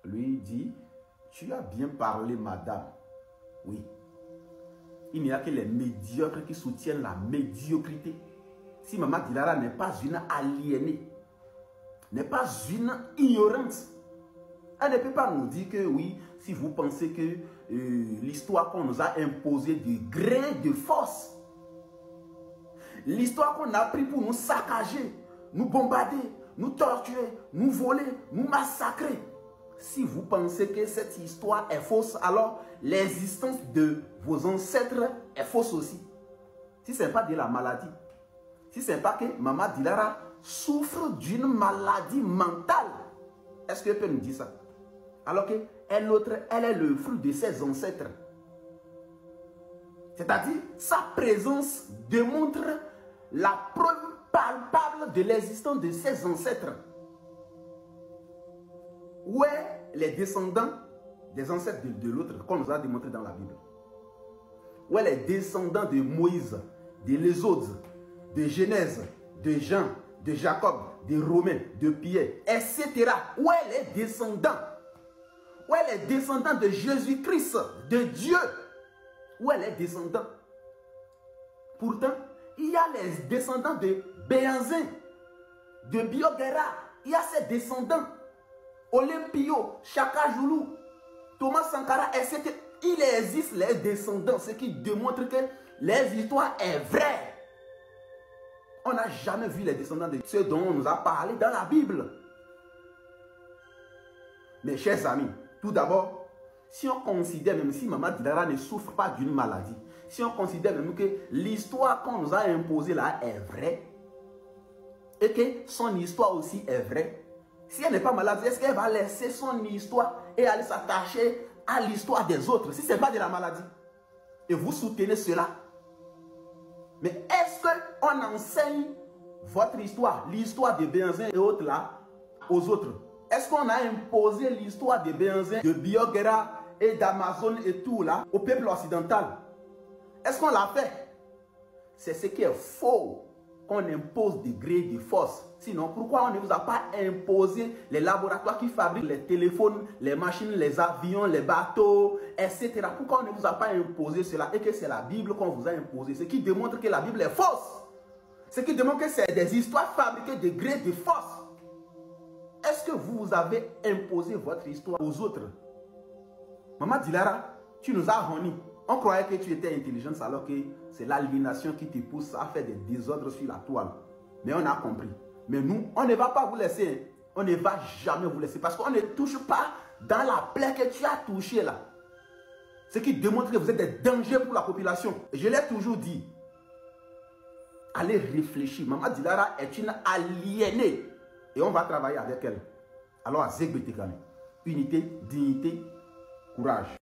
lui dit, tu as bien parlé, madame. Oui. Il n'y a que les médiocres qui soutiennent la médiocrité. Si Maman Dilara n'est pas une aliénée, n'est pas une ignorante, elle ne peut pas nous dire que oui, si vous pensez que l'histoire qu'on nous a imposée de gré de force, l'histoire qu'on a pris pour nous saccager, nous bombarder, nous torturer, nous voler, nous massacrer. Si vous pensez que cette histoire est fausse, alors l'existence de vos ancêtres est fausse aussi. Si ce n'est pas de la maladie, si ce n'est pas que Maman Dilara souffre d'une maladie mentale, est-ce qu'elle peut nous dire ça? Alors qu'elle elle est le fruit de ses ancêtres. C'est-à-dire, sa présence démontre la preuve palpable de l'existence de ses ancêtres. Où est les descendants des ancêtres de l'autre, qu'on nous a démontré dans la Bible? Où est les descendants de Moïse, de l'Exode, de Genèse, de Jean, de Jacob, de Romain, de Pierre, etc. Où est les descendants? Où est les descendants de Jésus-Christ, de Dieu? Où est les descendants? Pourtant, il y a les descendants de Béanzin, de Biogera. Il y a ces descendants. Olympio, Chaka Joulou, Thomas Sankara, etc. Il existe les descendants, ce qui démontre que les histoires sont vraies. On n'a jamais vu les descendants de ceux dont on nous a parlé dans la Bible. Mes chers amis, tout d'abord, si on considère, même si Maman Dilara ne souffre pas d'une maladie, si on considère même que l'histoire qu'on nous a imposée là est vraie, et que son histoire aussi est vraie, si elle n'est pas malade, est-ce qu'elle va laisser son histoire et aller s'attacher à l'histoire des autres, si ce n'est pas de la maladie? Et vous soutenez cela. Mais est-ce qu'on enseigne votre histoire, l'histoire de Béanzin et autres là, aux autres? Est-ce qu'on a imposé l'histoire de Béanzin, de Biogera et d'Amazon et tout là au peuple occidental? Est-ce qu'on l'a fait? C'est ce qui est faux, qu'on impose des gré de force. Sinon, pourquoi on ne vous a pas imposé les laboratoires qui fabriquent les téléphones, les machines, les avions, les bateaux, etc. Pourquoi on ne vous a pas imposé cela et que c'est la Bible qu'on vous a imposé? Ce qui démontre que la Bible est fausse. Ce qui démontre que c'est des histoires fabriquées de gré de force. Est-ce que vous avez imposé votre histoire aux autres? Maman Dilara, tu nous as honnis. On croyait que tu étais intelligente alors que c'est l'aliénation qui te pousse à faire des désordres sur la toile. Mais on a compris. Mais nous, on ne va pas vous laisser. On ne va jamais vous laisser parce qu'on ne touche pas dans la plaie que tu as touchée là. Ce qui démontre que vous êtes des dangers pour la population. Et je l'ai toujours dit. Allez réfléchir. Maman Dilara est une aliénée. Et on va travailler avec elle. Alors à Zegbete Gane. Unité, dignité, courage.